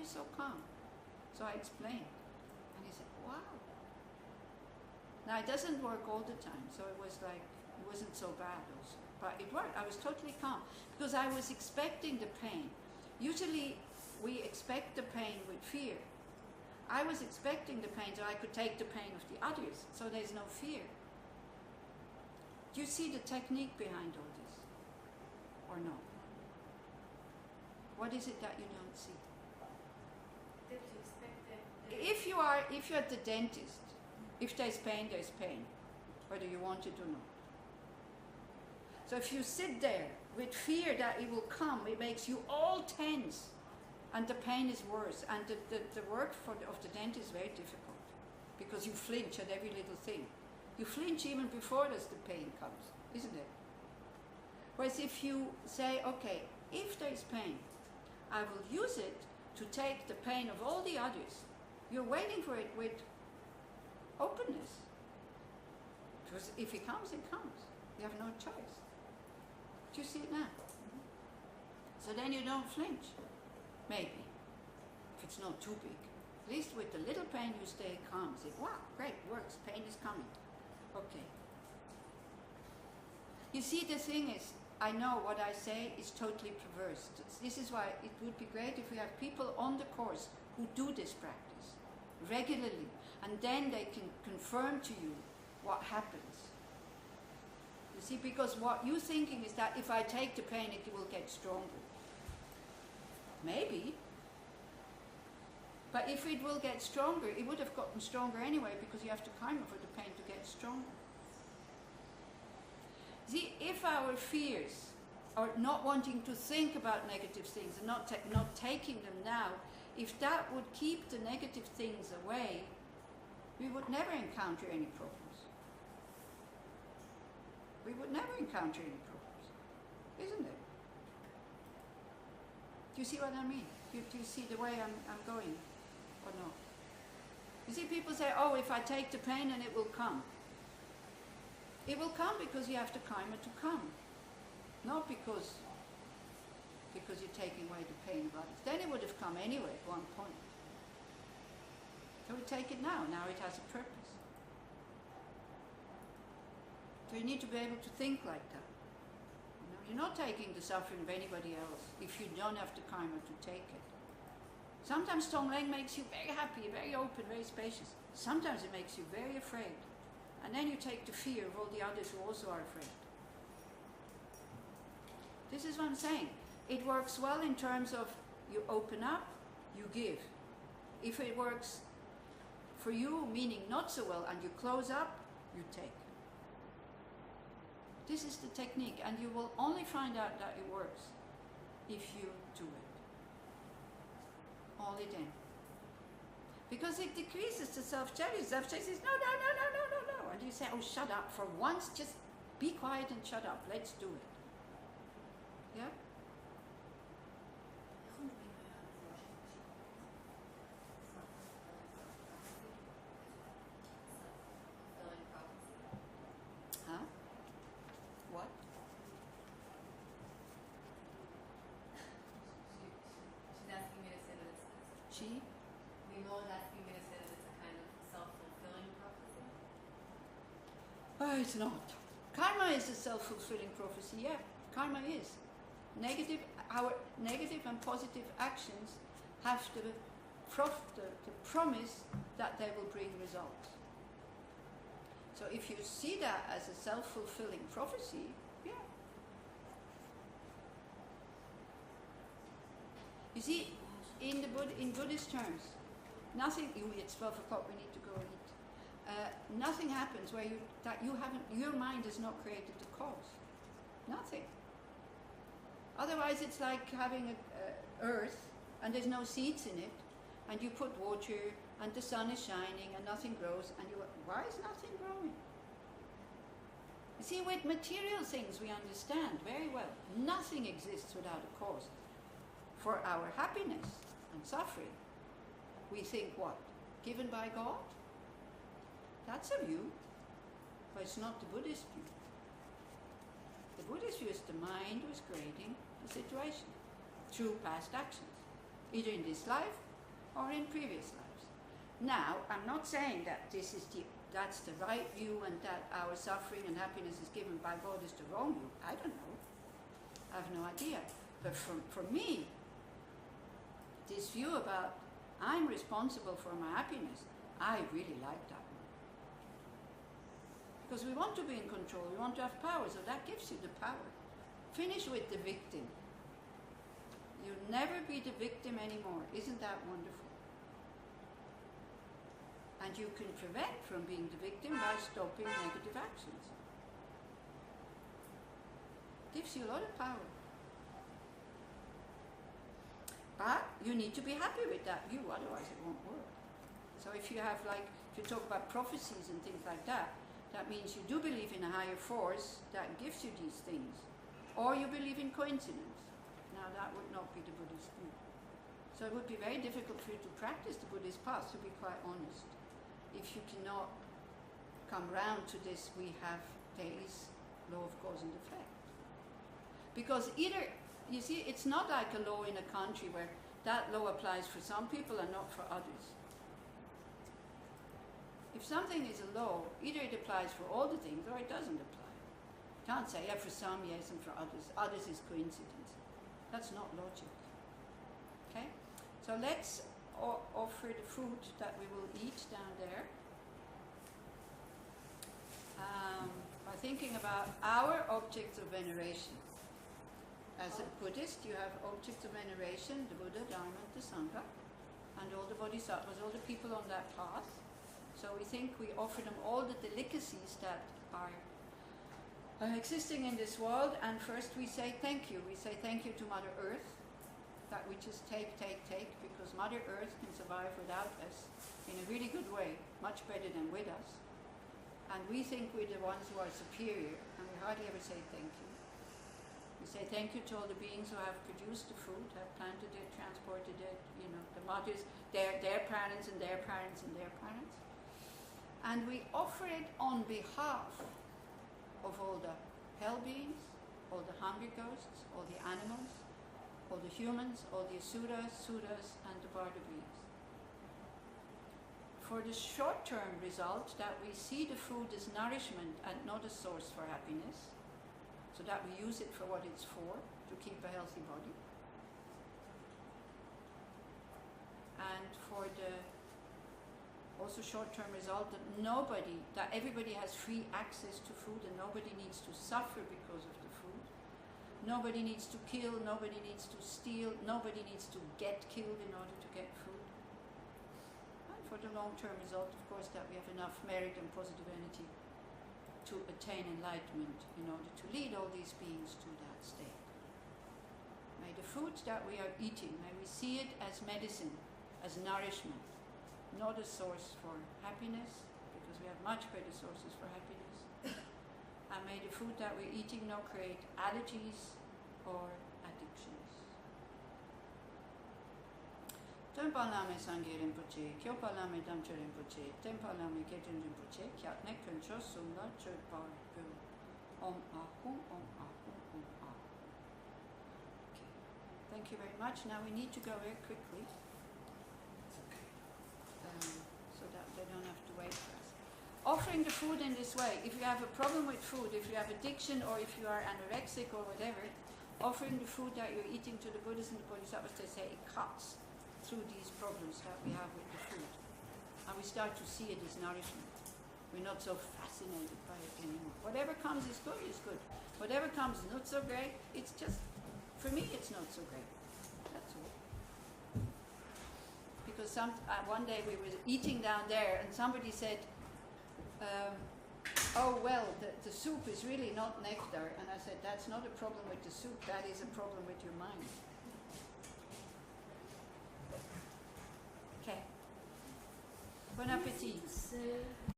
you so calm? So I explained. And he said, wow. Now it doesn't work all the time, so it was like, it wasn't so bad also. But it worked. I was totally calm because I was expecting the pain. Usually we expect the pain with fear. I was expecting the pain so I could take the pain of the others, so there's no fear. Do you see the technique behind all this? Or no? What is it that you don't see? That you expect that If you're at the dentist, if there's pain, whether you want it or not. So if you sit there with fear that it will come, it makes you all tense, and the pain is worse. And the work of the dentist is very difficult, because you flinch at every little thing. You flinch even before the pain comes, isn't it? Whereas if you say, okay, if there is pain, I will use it to take the pain of all the others. You're waiting for it with openness. Because if it comes, it comes. You have no choice. Do you see it now? So then you don't flinch. Maybe. If it's not too big. At least with the little pain you stay calm. Say, wow, great, works. Pain is coming. Okay. You see, the thing is, I know what I say is totally perverse. This is why it would be great if we have people on the course who do this practice regularly, and then they can confirm to you what happens. You see, because what you're thinking is that if I take the pain, it will get stronger. Maybe. But if it will get stronger, it would have gotten stronger anyway, because you have to climb for the pain to get stronger. See, if our fears are not wanting to think about negative things and not taking them now, if that would keep the negative things away, we would never encounter any problems. We would never encounter any problems, isn't it? Do you see what I mean? Do you see the way I'm going, or not? You see, people say, oh, if I take the pain, then it will come. It will come because you have to climb it to come, not because you're taking away the pain of others. Then it would have come anyway at one point. So we take it now. Now it has a purpose. So you need to be able to think like that. You're not taking the suffering of anybody else if you don't have the karma to take it. Sometimes Tonglen makes you very happy, very open, very spacious. Sometimes it makes you very afraid. And then you take the fear of all the others who also are afraid. This is what I'm saying. It works well in terms of you open up, you give. If it works for you, meaning not so well, and you close up, you take. This is the technique, and you will only find out that it works if you do it. Only then. Because it decreases the self-jealousy. Self-jealousy says, no. And you say, oh, shut up. For once, just be quiet and shut up. Let's do it. Yeah? Huh? What? She's asking me to say that it's... She? The Lord asking me to say that it's a kind of self-fulfilling prophecy. Oh, it's not. Karma is a self-fulfilling prophecy, yeah. Karma is. Our negative and positive actions have the promise that they will bring results. So if you see that as a self-fulfilling prophecy, yeah. You see, in Buddhist terms, nothing. It's 12 o'clock. We need to go and eat. Nothing happens where your mind has not created the cause. Nothing. Otherwise, it's like having a earth and there's no seeds in it, and you put water and the sun is shining and nothing grows, and why is nothing growing? You see, with material things we understand very well. Nothing exists without a cause. For our happiness and suffering, we think what? Given by God? That's a view, but it's not the Buddhist view. The Buddhist view is the mind was creating the situation through past actions, either in this life or in previous lives. Now, I'm not saying that that's the right view and that our suffering and happiness is given by God is the wrong view. I don't know. I have no idea. But for me, this view about I'm responsible for my happiness, I really like that one. Because we want to be in control, we want to have power, so that gives you the power. Finish with the victim. You'll never be the victim anymore. Isn't that wonderful? And you can prevent from being the victim by stopping negative actions. Gives you a lot of power. But you need to be happy with that view, otherwise it won't work. So if you have if you talk about prophecies and things like that, that means you do believe in a higher force that gives you these things. Or you believe in coincidence. Now that would not be the Buddhist view. So it would be very difficult for you to practice the Buddhist path, to be quite honest. If you cannot come round to this, we have Daily's law of cause and effect. Because either, you see, it's not like a law in a country where that law applies for some people and not for others. If something is a law, either it applies for all the things or it doesn't apply. You can't say, yeah, for some yes and for others. Others is coincidence. That's not logic. Okay? So let's offer the food that we will eat down there. By thinking about our objects of veneration. As a Buddhist, you have objects of veneration, the Buddha, Dharma, the Sangha, and all the bodhisattvas, all the people on that path. So we think we offer them all the delicacies that are existing in this world, and first we say thank you. We say thank you to Mother Earth, that we just take, because Mother Earth can survive without us in a really good way, much better than with us. And we think we're the ones who are superior, and we hardly ever say thank you. We say thank you to all the beings who have produced the food, have planted it, transported it, the mothers, their parents and their parents and their parents. And we offer it on behalf of all the hell beings, all the hungry ghosts, all the animals, all the humans, all the asuras, suras, and the bardo beings. For the short-term result that we see the food as nourishment and not a source for happiness, so that we use it for what it's for, to keep a healthy body. And for the also short-term result that everybody has free access to food and nobody needs to suffer because of the food. Nobody needs to kill, nobody needs to steal, nobody needs to get killed in order to get food. And for the long-term result, of course, that we have enough merit and positive energy to attain enlightenment in order to lead all these beings to that state. May the food that we are eating, may we see it as medicine, as nourishment, not a source for happiness, because we have much better sources for happiness. And may the food that we're eating not create allergies or addictions. Tempalame Sangye Rinpoche, Kyopalame Damche Rinpoche, Tempalame Ketun Rinpoche, Kyatne Kuncho Sumla Churpar Gu. Om Ahum, Om Ahum, Om Ahum. Okay. Thank you very much. Now we need to go very quickly. So that they don't have to wait for us. Offering the food in this way, if you have a problem with food, if you have addiction, or if you are anorexic or whatever, offering the food that you're eating to the Buddhas and the Bodhisattvas, they say it cuts through these problems that we have with the food. And we start to see it as nourishment. We're not so fascinated by it anymore. Whatever comes is good, is good. Whatever comes is not so great, it's just, for me it's not so great. That's all. Because one day we were eating down there and somebody said, oh well, the soup is really not nectar. And I said, that's not a problem with the soup, that is a problem with your mind. Okay. Bon appétit.